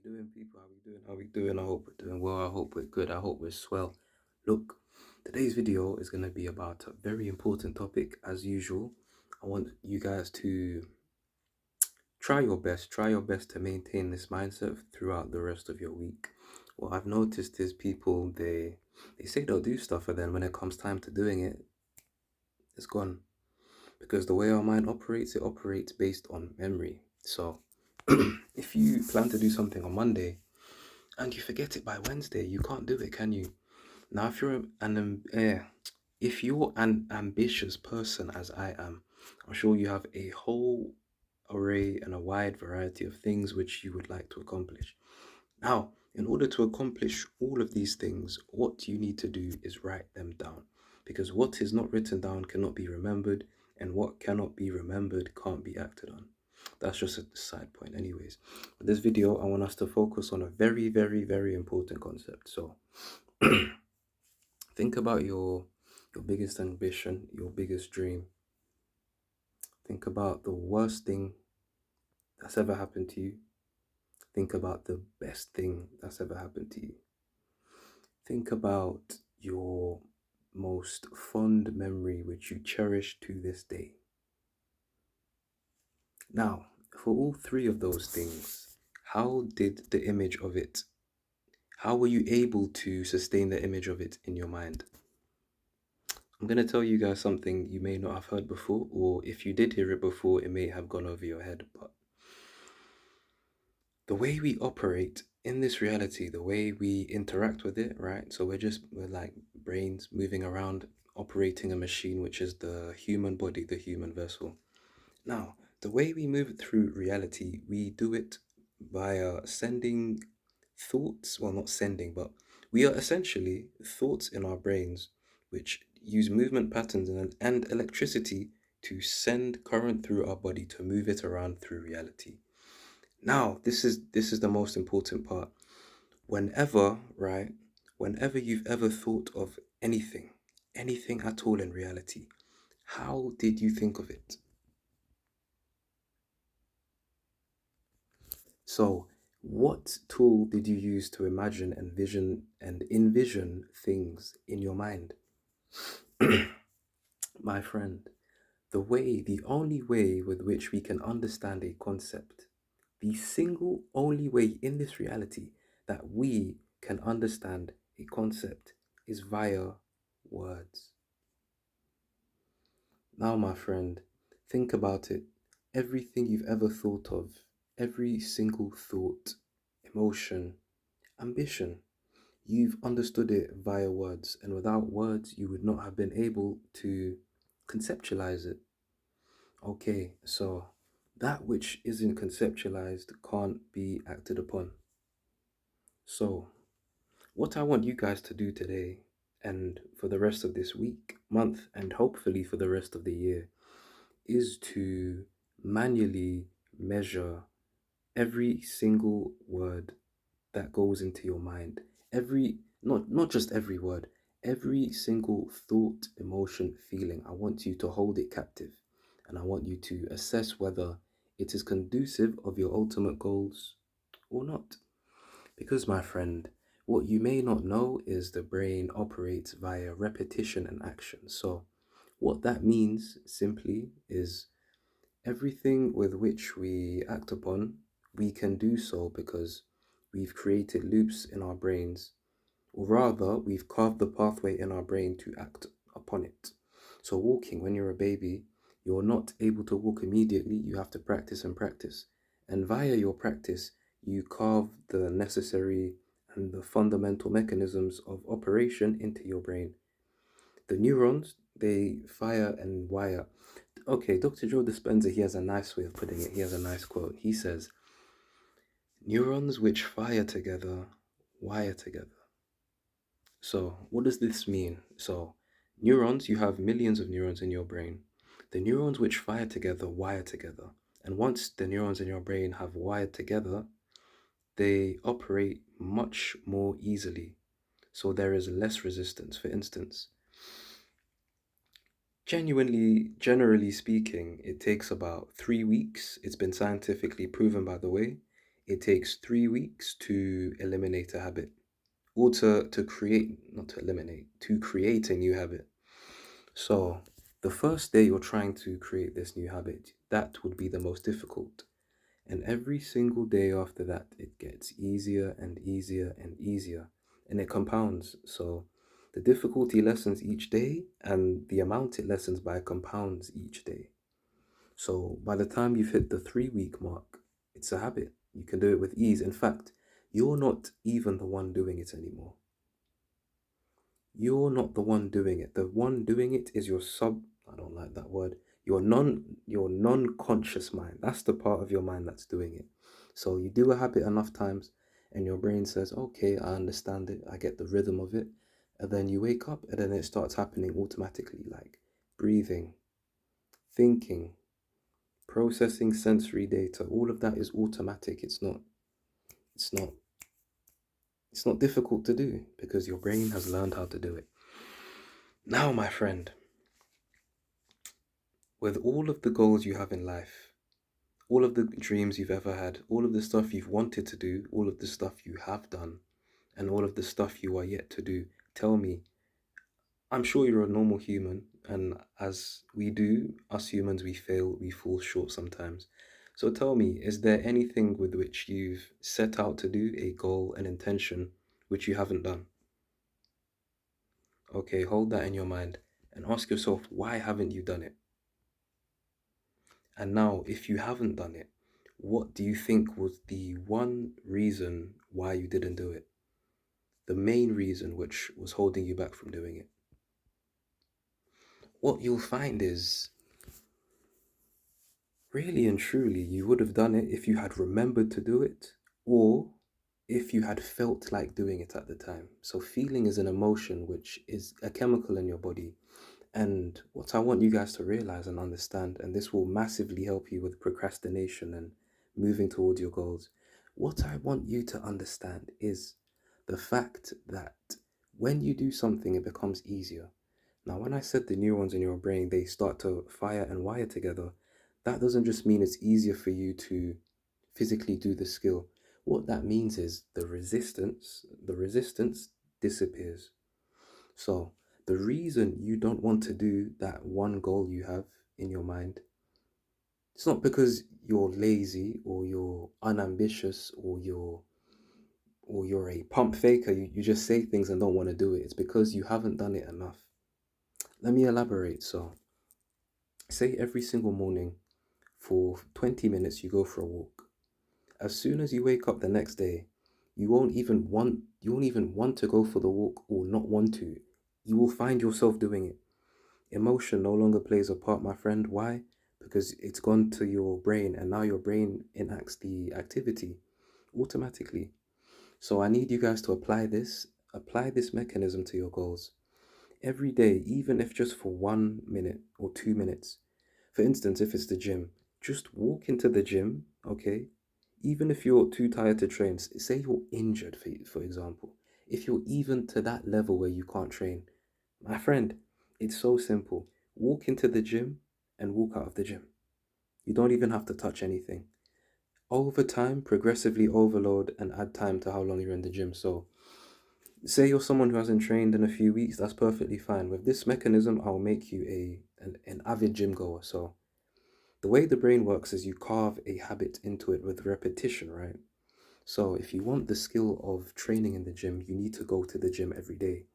doing, people? How we doing? How we doing? I hope we're doing well. I hope we're good. I hope we're swell. Look, today's video is going to be about a very important topic. As usual, I want you guys to try your best to maintain this mindset throughout the rest of your week. What I've noticed is people they say they'll do stuff, and then when it comes time to doing it, it's gone. Because the way our mind operates, it operates based on memory. So if you plan to do something on Monday and you forget it by Wednesday, you can't do it, can you? Now, if you're an ambitious person as I am, I'm sure you have a whole array and a wide variety of things which you would like to accomplish. Now, in order to accomplish all of these things, what you need to do is write them down. Because what is not written down cannot be remembered, and what cannot be remembered can't be acted on. That's just a side point, anyways. In this video, I want us to focus on a very, very, very important concept. So, think about your biggest ambition, your biggest dream. Think about the worst thing that's ever happened to you. Think about the best thing that's ever happened to you. Think about your most fond memory which you cherish to this day. Now, for all three of those things, how did the image of it, how were you able to sustain the image of it in your mind? I'm going to tell you guys something you may not have heard before, or if you did hear it before, it may have gone over your head. But the way we operate in this reality, the way we interact with it, right? So we're like brains moving around, operating a machine, which is the human body, the human vessel. Now, the way we move through reality, we do it via sending thoughts. Well, not sending, but we are essentially thoughts in our brains, which use movement patterns and electricity to send current through our body to move it around through reality. Now, this is the most important part. Whenever, right, whenever you've ever thought of anything at all in reality, how did you think of it? So, what tool did you use to imagine and envision things in your mind? My friend, the only way with which we can understand a concept, the single only way in this reality that we can understand a concept is via words. Now, my friend, think about it. Everything you've ever thought of, every single thought, emotion, ambition, you've understood it via words, and without words, you would not have been able to conceptualize it. Okay, so that which isn't conceptualized can't be acted upon. So, what I want you guys to do today and for the rest of this week, month, and hopefully for the rest of the year is to manually measure every single word that goes into your mind. Not just every word, every single thought, emotion, feeling. I want you to hold it captive, and I want you to assess whether it is conducive of your ultimate goals or not. Because, my friend, what you may not know is the brain operates via repetition and action. So what that means simply is everything with which we act upon, we can do so because we've created loops in our brains, or rather, we've carved the pathway in our brain to act upon it. So, walking, when you're a baby, you're not able to walk immediately, you have to practice and practice. And via your practice, you carve the necessary and the fundamental mechanisms of operation into your brain. The neurons, they fire and wire. Okay, Dr. Joe Dispenza, he has a nice way of putting it. He has a nice quote. He says, neurons which fire together, wire together. So, what does this mean? So, neurons, you have millions of neurons in your brain. The neurons which fire together, wire together. And once the neurons in your brain have wired together, they operate much more easily. So, there is less resistance. For instance, generally speaking, it takes about 3 weeks. It's been scientifically proven, by the way. it takes 3 weeks to eliminate a habit, or to create, not to eliminate, to create a new habit. So the first day you're trying to create this new habit, that would be the most difficult. And every single day after that, it gets easier and easier and easier, and it compounds. So the difficulty lessens each day, and the amount it lessens by compounds each day. So by the time you've hit the 3 week mark, it's a habit. You can do it with ease. In fact, you're not even the one doing it anymore. You're not the one doing it. The one doing it is your I don't like that word. Your non-conscious mind. That's the part of your mind that's doing it. So you do a habit enough times and your brain says, "Okay, I understand it. I get the rhythm of it." And then you wake up and then it starts happening automatically, like breathing, thinking, processing sensory data. All of that is automatic. It's not it's not difficult to do because your brain has learned how to do it. Now, my friend, with all of the goals you have in life, all of the dreams you've ever had, all of the stuff you've wanted to do, all of the stuff you have done, and all of the stuff you are yet to do, tell me, I'm sure you're a normal human, and as we do, us humans, we fail, we fall short sometimes. So tell me, is there anything with which you've set out to do, a goal, an intention, which you haven't done? Okay, hold that in your mind and ask yourself, why haven't you done it? And now, if you haven't done it, what do you think was the one reason why you didn't do it? The main reason which was holding you back from doing it? What you'll find is, really and truly, you would have done it if you had remembered to do it, or if you had felt like doing it at the time. So, feeling is an emotion which is a chemical in your body. And what I want you guys to realize and understand, and this will massively help you with procrastination and moving towards your goals. What I want you to understand is the fact that when you do something, it becomes easier. Now, when I said the neurons in your brain, they start to fire and wire together, that doesn't just mean it's easier for you to physically do the skill. What that means is the resistance disappears. So, the reason you don't want to do that one goal you have in your mind, it's not because you're lazy or you're unambitious or you're a pump faker. You just say things and don't want to do it. It's because you haven't done it enough. Let me elaborate. So, say every single morning for 20 minutes you go for a walk. As soon as you wake up the next day, you won't even want to go for the walk or not want to. You will find yourself doing it. Emotion no longer plays a part, my friend. Why? Because it's gone to your brain and now your brain enacts the activity automatically. So I need you guys to apply this mechanism to your goals every day, even if just for 1 minute or 2 minutes. For instance, if it's the gym, just walk into the gym, okay? Even if you're too tired to train, say you're injured, for example, if you're even to that level where you can't train, my friend, it's so simple. Walk into the gym and walk out of the gym. You don't even have to touch anything. Over time, progressively overload and add time to how long you're in the gym. So, say you're someone who hasn't trained in a few weeks, that's perfectly fine. With this mechanism, I'll make you an avid gym goer. So, the way the brain works is you carve a habit into it with repetition, right? So, if you want the skill of training in the gym, you need to go to the gym every day.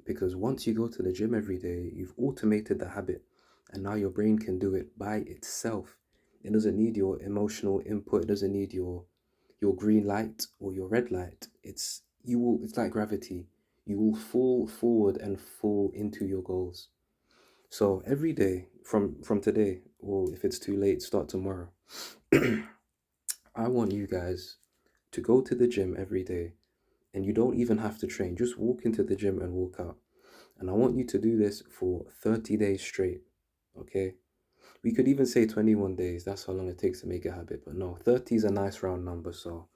Because once you go to the gym every day, you've automated the habit and now your brain can do it by itself. It doesn't need your emotional input, it doesn't need your green light or your red light. It's like gravity. You will fall forward and fall into your goals. So every day from today, or if it's too late, start tomorrow. I want you guys to go to the gym every day and you don't even have to train. Just walk into the gym and walk out. And I want you to do this for 30 days straight. Okay? We could even say 21 days. That's how long it takes to make a habit. But no, 30 is a nice round number. So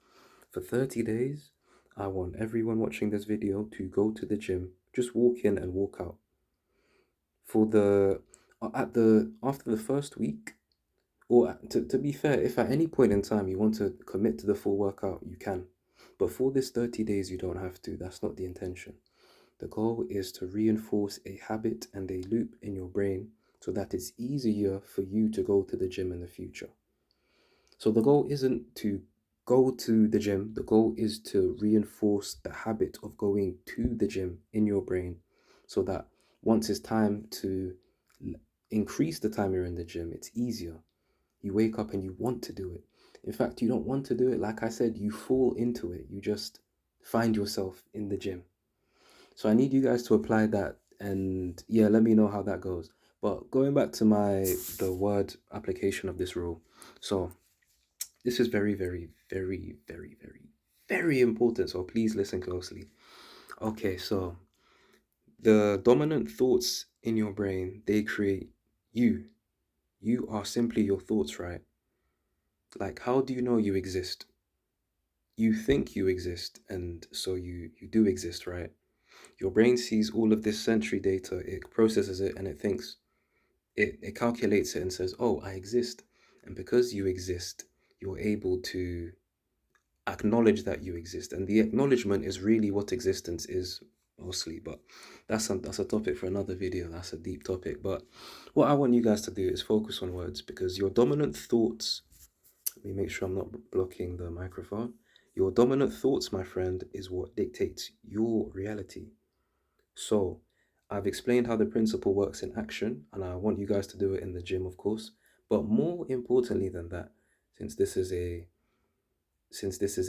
for 30 days, I want everyone watching this video to go to the gym. Just walk in and walk out. For the at the after the first week, Or to be fair, if at any point in time you want to commit to the full workout, you can. But for this 30 days, you don't have to. That's not the intention. The goal is to reinforce a habit and a loop in your brain so that it's easier for you to go to the gym in the future. So the goal isn't to go to the gym, the goal is to reinforce the habit of going to the gym in your brain so that once it's time to increase the time you're in the gym, it's easier. You wake up and you want to do it. In fact, you don't want to do it. Like I said, you fall into it. You just find yourself in the gym. So I need you guys to apply that and yeah, let me know how that goes. But going back to the word application of this rule. So this is very, very, very, very, very, very important. So please listen closely. Okay, so the dominant thoughts in your brain, they create you. You are simply your thoughts, right? Like, how do you know you exist? You think you exist, and so you do exist, right? Your brain sees all of this sensory data, it processes it, and it thinks, it calculates it and says, oh, I exist. And because you exist, you're able to acknowledge that you exist. And the acknowledgement is really what existence is mostly. But that's a topic for another video. That's a deep topic. But what I want you guys to do is focus on words because your dominant thoughts, let me make sure I'm not blocking the microphone. Your dominant thoughts, my friend, is what dictates your reality. So I've explained how the principle works in action, and I want you guys to do it in the gym, of course. But more importantly than that, since this is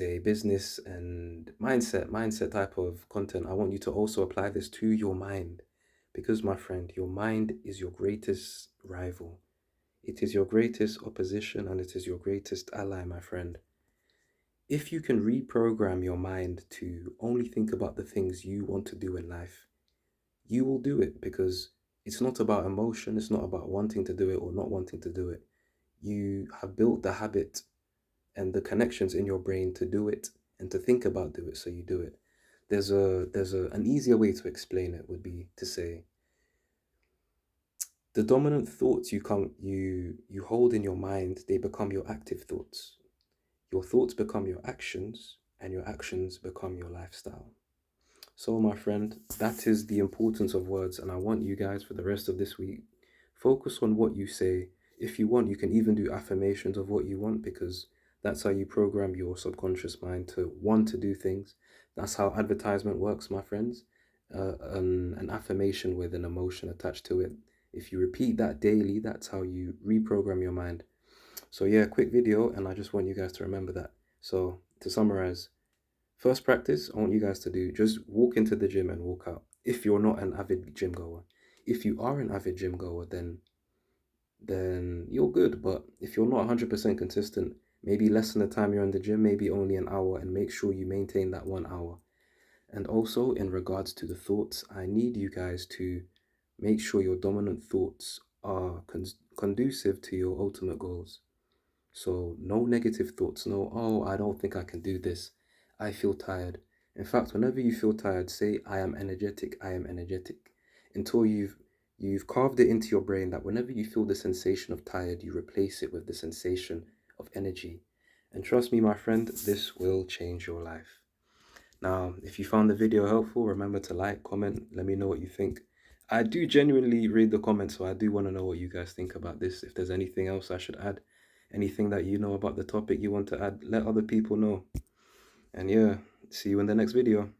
a business and mindset type of content, I want you to also apply this to your mind. Because my friend, your mind is your greatest rival. It is your greatest opposition and it is your greatest ally, my friend. If you can reprogram your mind to only think about the things you want to do in life, you will do it because it's not about emotion, it's not about wanting to do it or not wanting to do it. You have built the habit and the connections in your brain to do it and to think about do it, so you do it. There's an easier way to explain it would be to say the dominant thoughts you hold in your mind, they become your active thoughts. Your thoughts become your actions and your actions become your lifestyle. So, my friend, that is the importance of words, and I want you guys for the rest of this week focus on what you say. If you want, you can even do affirmations of what you want because that's how you program your subconscious mind to want to do things. That's how advertisement works, my friends. An affirmation with an emotion attached to it. If you repeat that daily, that's how you reprogram your mind. So, yeah, quick video, and I just want you guys to remember that. So, to summarize, first practice, I want you guys to do just walk into the gym and walk out. If you're not an avid gym goer, if you are an avid gym goer, then you're good. But if you're not 100% consistent, maybe lessen the time you're in the gym, maybe only an hour, and make sure you maintain that 1 hour. And also, in regards to the thoughts, I need you guys to make sure your dominant thoughts are conducive to your ultimate goals. So, no negative thoughts, no, oh, I don't think I can do this. I feel tired. In fact, whenever you feel tired, say, I am energetic, I am energetic. Until you've carved it into your brain that whenever you feel the sensation of tired, you replace it with the sensation of energy. And trust me, my friend, this will change your life. Now, if you found the video helpful, remember to like, comment, let me know what you think. I do genuinely read the comments, so I do want to know what you guys think about this. If there's anything else I should add, anything that you know about the topic you want to add, let other people know. And yeah, see you in the next video.